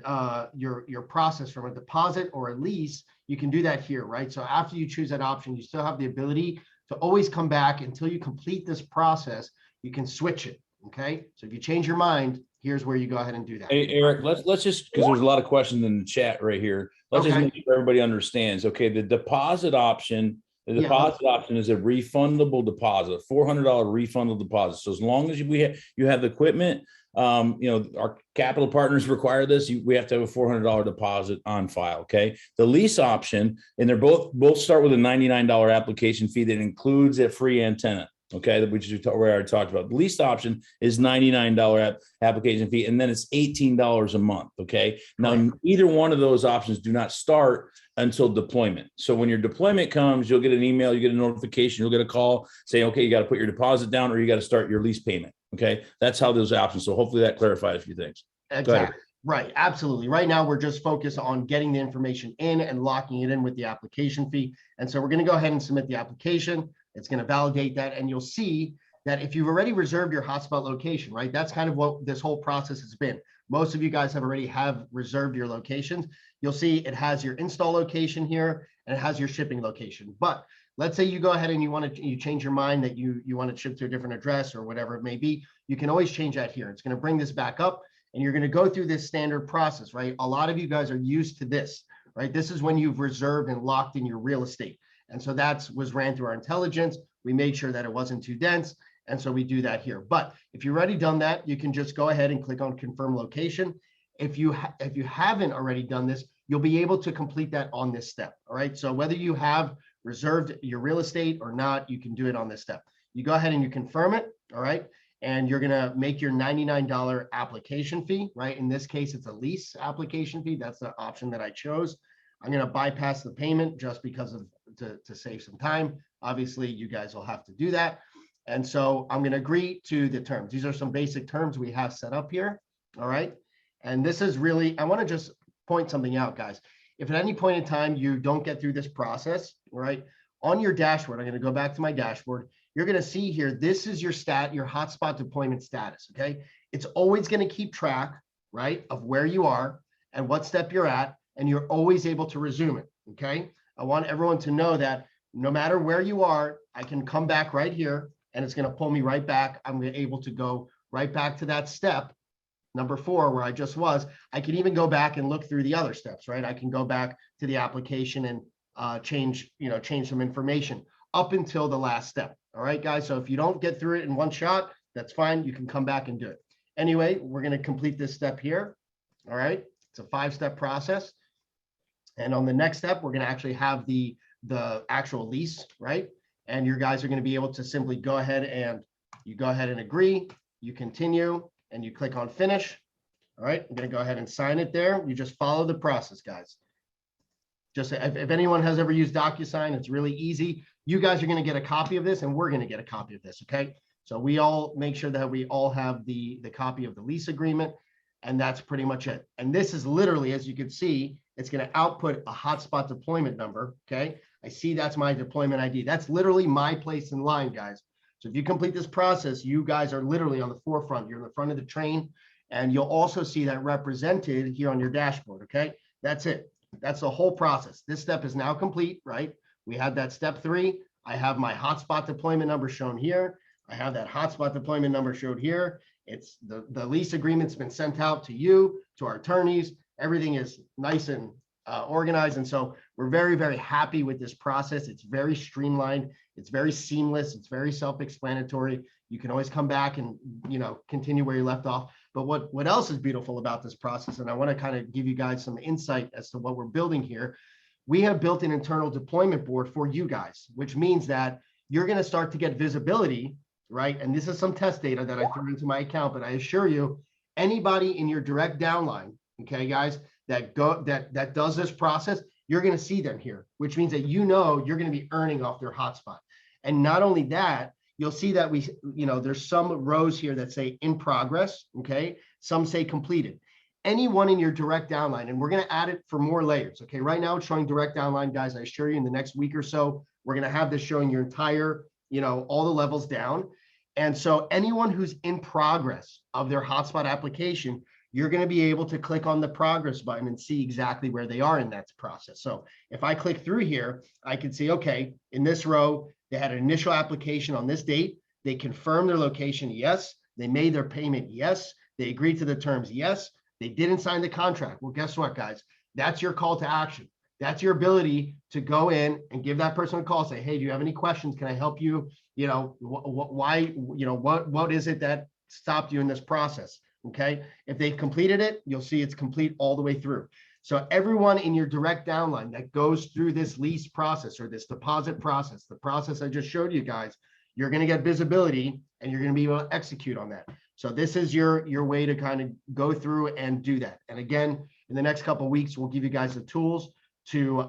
process from a deposit or a lease, you can do that here, right? So after you choose that option, you still have the ability to always come back until you complete this process. You can switch it. Okay. So if you change your mind, here's where you go ahead and do that. Hey, Eric, let's just, because there's a lot of questions in the chat right here. Let's just make sure everybody understands. Okay, the deposit option, option is a refundable deposit, $400 refundable deposit. So as long as you have the equipment, you know, our capital partners require this. We have to have a $400 deposit on file. Okay, the lease option, and they're both start with a $99 application fee that includes a free antenna. Okay, which we already talked about. The lease option is $99 application fee, and then it's $18 a month. Okay, now either one of those options do not start until deployment. So when your deployment comes, you'll get an email, you get a notification, you'll get a call saying, okay, you got to put your deposit down or you got to start your lease payment. Okay, that's how those options. So hopefully that clarifies a few things. Exactly. Right. Absolutely. Right now, we're just focused on getting the information in and locking it in with the application fee. And so we're going to go ahead and submit the application. It's going to validate that. And you'll see that if you've already reserved your hotspot location, right, that's kind of what this whole process has been. Most of you guys have already reserved your locations. You'll see it has your install location here and it has your shipping location. But let's say you go ahead and you change your mind that you want to ship to a different address or whatever it may be. You can always change that here. It's going to bring this back up and you're going to go through this standard process, right? A lot of you guys are used to this, right? This is when you've reserved and locked in your real estate. And so that was ran through our intelligence. We made sure that it wasn't too dense. And so we do that here. But if you've already done that, you can just go ahead and click on confirm location. If you haven't already done this, you'll be able to complete that on this step. All right. So whether you have reserved your real estate or not, you can do it on this step. You go ahead and you confirm it. All right. And you're going to make your $99 application fee, right? In this case, it's a lease application fee. That's the option that I chose. I'm going to bypass the payment just because of to save some time. Obviously, you guys will have to do that. And so I'm going to agree to the terms. These are some basic terms we have set up here. All right. And this is really, I want to just point something out, guys. If at any point in time you don't get through this process, right, on your dashboard, I'm going to go back to my dashboard. You're going to see here, this is your hotspot deployment status. Okay. It's always going to keep track, right, of where you are and what step you're at. And you're always able to resume it. Okay. I want everyone to know that no matter where you are, I can come back right here and it's going to pull me right back. I'm able to go right back to that step number 4 where I just was. I can even go back and look through the other steps, right? I can go back to the application and change some information up until the last step. All right, guys. So if you don't get through it in one shot, that's fine. You can come back and do it. Anyway, we're going to complete this step here. All right. It's a 5-step process. And on the next step, we're going to actually have the actual lease, right? And your guys are going to be able to simply go ahead and agree, you continue, and you click on finish. All right, I'm going to go ahead and sign it there. You just follow the process, guys. Just if anyone has ever used DocuSign, it's really easy. You guys are going to get a copy of this and we're going to get a copy of this, okay? So we all make sure that we all have the copy of the lease agreement. And that's pretty much it. And this is literally, as you can see, it's going to output a hotspot deployment number. Okay. I see that's my deployment ID. That's literally my place in line, guys. So if you complete this process, you guys are literally on the forefront. You're in the front of the train, and you'll also see that represented here on your dashboard. Okay. That's it. That's the whole process. This step is now complete, right? We had that step 3. I have my hotspot deployment number shown here. I have that hotspot deployment number showed here. It's the lease agreement's been sent out to you, to our attorneys. Everything is nice and organized. And so we're very, very happy with this process. It's very streamlined. It's very seamless. It's very self-explanatory. You can always come back and, continue where you left off. But what else is beautiful about this process? And I want to kind of give you guys some insight as to what we're building here. We have built an internal deployment board for you guys, which means that you're going to start to get visibility, right? And this is some test data that I threw into my account, but I assure you, anybody in your direct downline, okay, guys, that does this process, you're going to see them here, which means that you're going to be earning off their hotspot. And not only that, you'll see that there's some rows here that say in progress, okay? Some say completed. Anyone in your direct downline, and we're going to add it for more layers, okay? Right now it's showing direct downline, guys. I assure you in the next week or so, we're going to have this showing your entire, all the levels down. And so anyone who's in progress of their hotspot application, you're going to be able to click on the progress button and see exactly where they are in that process. So if I click through here, I can see, okay, in this row, they had an initial application on this date. They confirmed their location. Yes. They made their payment. Yes. They agreed to the terms. Yes. They didn't sign the contract. Well, guess what, guys? That's your call to action. That's your ability to go in and give that person a call. Say, hey, do you have any questions? Can I help you? Why, what is it that stopped you in this process? Okay. If they've completed it, you'll see it's complete all the way through. So everyone in your direct downline that goes through this lease process or this deposit process, the process I just showed you guys, you're going to get visibility and you're going to be able to execute on that. So this is your way to kind of go through and do that. And again, in the next couple of weeks, we'll give you guys the tools to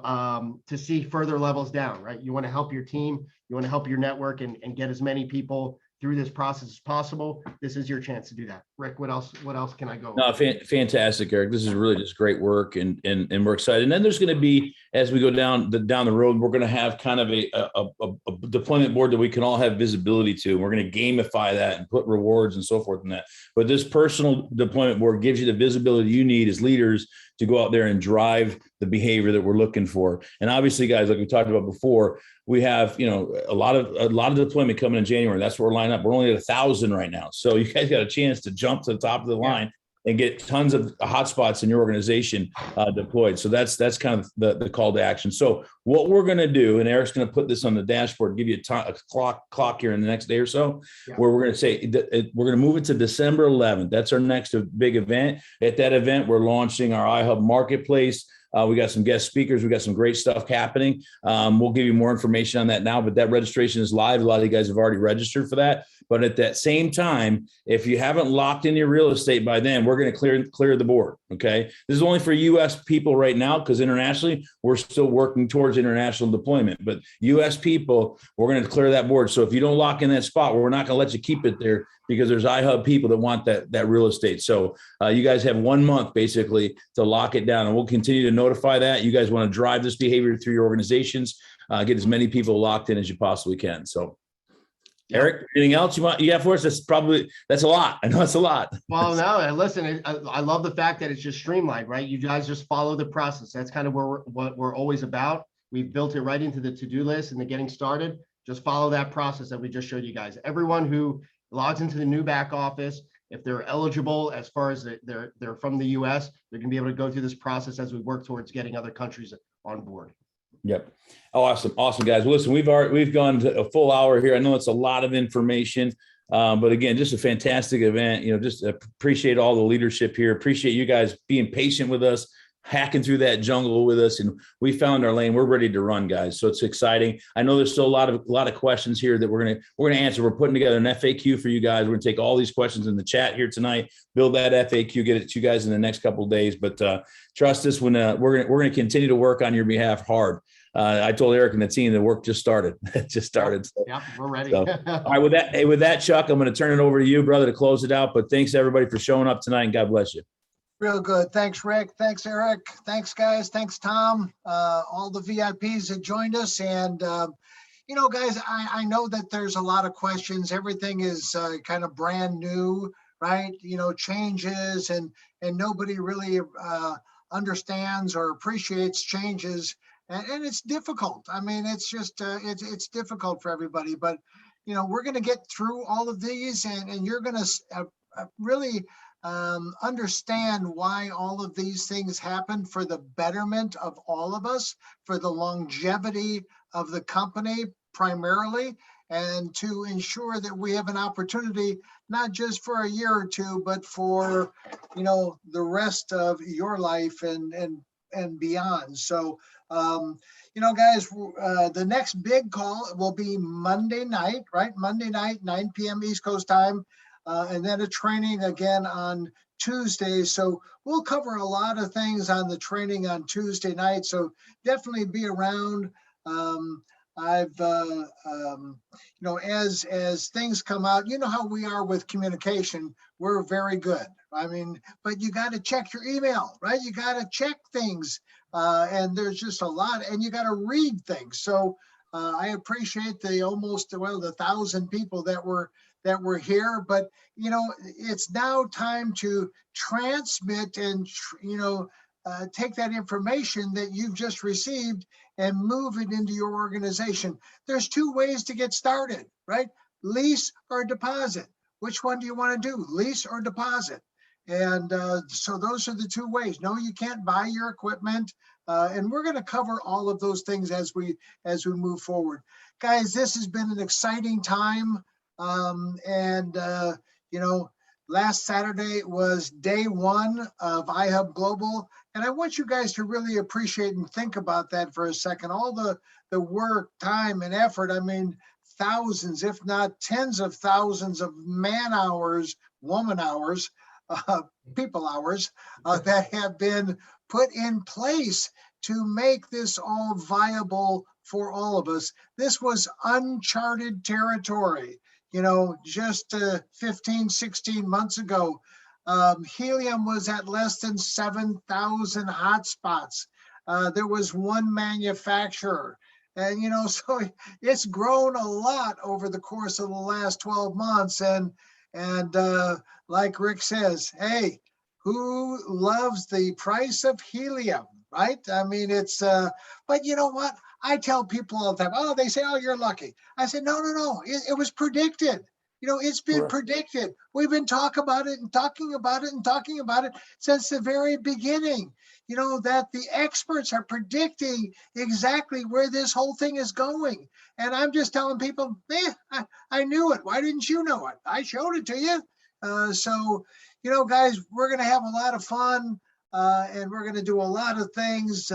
see further levels down, right? You want to help your team, you want to help your network and get as many people through this process as possible. This is your chance to do that. Rick, what else can I go? No, fantastic, Eric. This is really just great work, and we're excited. And then there's going to be, as we go down the road, we're going to have kind of a deployment board that we can all have visibility to. We're going to gamify that and put rewards and so forth in that. But this personal deployment board gives you the visibility you need as leaders to go out there and drive the behavior that we're looking for. And obviously, guys, like we talked about before, we have, a lot of deployment coming in January. That's where we're lining up. We're only at 1,000 right now. So you guys got a chance to jump to the top of the line and get tons of hotspots in your organization deployed. So that's kind of the call to action. So what we're going to do, and Eric's going to put this on the dashboard, give you a clock here in the next day or so, where we're going to say we're going to move it to December 11th. That's our next big event. At that event, we're launching our iHub marketplace. We got some guest speakers. We got some great stuff happening. We'll give you more information on that now, but that registration is live. A lot of you guys have already registered for that. But at that same time, if you haven't locked in your real estate by then, we're going to clear the board. Okay. This is only for US people right now, because internationally, we're still working towards international deployment. But US people, we're going to clear that board. So if you don't lock in that spot, we're not going to let you keep it there, because there's iHub people that want that real estate. So you guys have 1 month basically to lock it down, and we'll continue to notify that. You guys want to drive this behavior through your organizations, get as many people locked in as you possibly can. So Eric, anything else you have for us? That's a lot. I know it's a lot. Well, no, listen, I love the fact that it's just streamlined, right? You guys just follow the process. That's kind of what we're always about. We've built it right into the to-do list and the getting started. Just follow that process that we just showed you guys. Everyone who logs into the new back office, if they're eligible, as far as they're from the US, they're going to be able to go through this process as we work towards getting other countries on board. Yep. Oh, awesome, guys. Well, listen, we've gone to a full hour here. I know it's a lot of information, but again, just a fantastic event. Just appreciate all the leadership here. Appreciate you guys being patient with us, hacking through that jungle with us, and we found our lane. We're ready to run, guys. So it's exciting. I know there's still a lot of questions here that we're gonna answer. We're putting together an FAQ for you guys. We're gonna take all these questions in the chat here tonight, build that FAQ, get it to you guys in the next couple of days. But trust us, when we're gonna continue to work on your behalf hard. I told Eric and the team the work just started. It just started. So, yeah, we're ready. So, all right, with that, Chuck, I'm going to turn it over to you, brother, to close it out. But thanks everybody for showing up tonight, and God bless you. Real good. Thanks, Rick. Thanks, Eric. Thanks, guys. Thanks, Tom. All the VIPs that joined us. And, you know, guys, I know that there's a lot of questions. Everything is kind of brand new, right? You know, changes and nobody really understands or appreciates changes. And it's difficult. I mean, it's just, it's difficult for everybody. But, you know, we're going to get through all of these and you're going to really understand why all of these things happen for the betterment of all of us, for the longevity of the company primarily, and to ensure that we have an opportunity, not just for a year or two, but for, you know, the rest of your life and beyond. So, you know, guys, the next big call will be Monday night, right? Monday night, 9 p.m. East Coast time. And then a training again on Tuesday. So we'll cover a lot of things on the training on Tuesday night. So definitely be around. You know, as things come out, you know how we are with communication. We're very good. I mean, but you got to check your email, right? You got to check things. And there's just a lot, and you got to read things. So I appreciate the almost, well, the 1,000 people that were here, but you know, it's now time to transmit and you know, take that information that you've just received and move it into your organization. There's two ways to get started, right? Lease or deposit. Which one do you want to do? Lease or deposit? And so those are the two ways. No, you can't buy your equipment. And we're going to cover all of those things as we move forward. Guys, this has been an exciting time. You know, last Saturday was day one of iHub Global. And I want you guys to really appreciate and think about that for a second. All the work, time, and effort. I mean, thousands, if not tens of thousands of man hours, woman hours, people hours that have been put in place to make this all viable for all of us. This was uncharted territory. You know, just 15, 16 months ago, helium was at less than 7,000 hotspots. There was one manufacturer. And, you know, so it's grown a lot over the course of the last 12 months. And like Rick says, hey, who loves the price of helium, right? I mean, it's, but you know what? I tell people all the time, oh, they say, oh, you're lucky. I said, no. It was predicted. You know, it's been predicted. We've been talking about it and talking about it since the very beginning. You know, that the experts are predicting exactly where this whole thing is going. And I'm just telling people, I knew it. Why didn't you know it? I showed it to you. So, you know, guys, we're going to have a lot of fun and we're going to do a lot of things.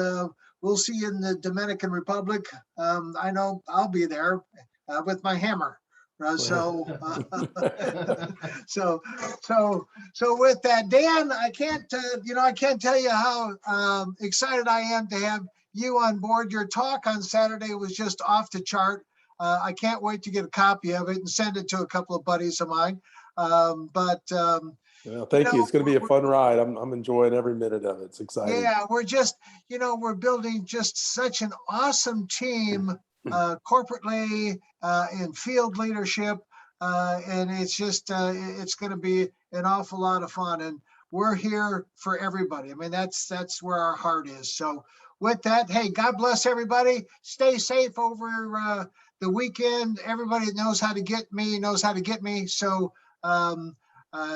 We'll see you in the Dominican Republic. I know I'll be there with my hammer. So with that, Dan, I can't, I can't tell you how excited I am to have you on board. Your talk on Saturday was just off the chart. I can't wait to get a copy of it and send it to a couple of buddies of mine. Well, thank you. It's going to be a fun ride. I'm enjoying every minute of it. It's exciting. Yeah, we're just, we're building just such an awesome team corporately in field leadership. And it's just, it's going to be an awful lot of fun. And we're here for everybody. I mean, that's where our heart is. So with that, hey, God bless everybody. Stay safe over the weekend. Everybody that knows how to get me knows how to get me. So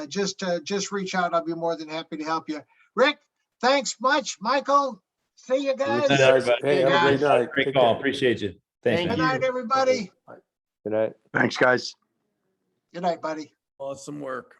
just reach out. I'll be more than happy to help you. Rick, thanks much. Michael, see you guys. Hey, have a great night. Great call. Appreciate you. Thanks. Good night, everybody. Good night. Thanks, guys. Good night, buddy. Awesome work.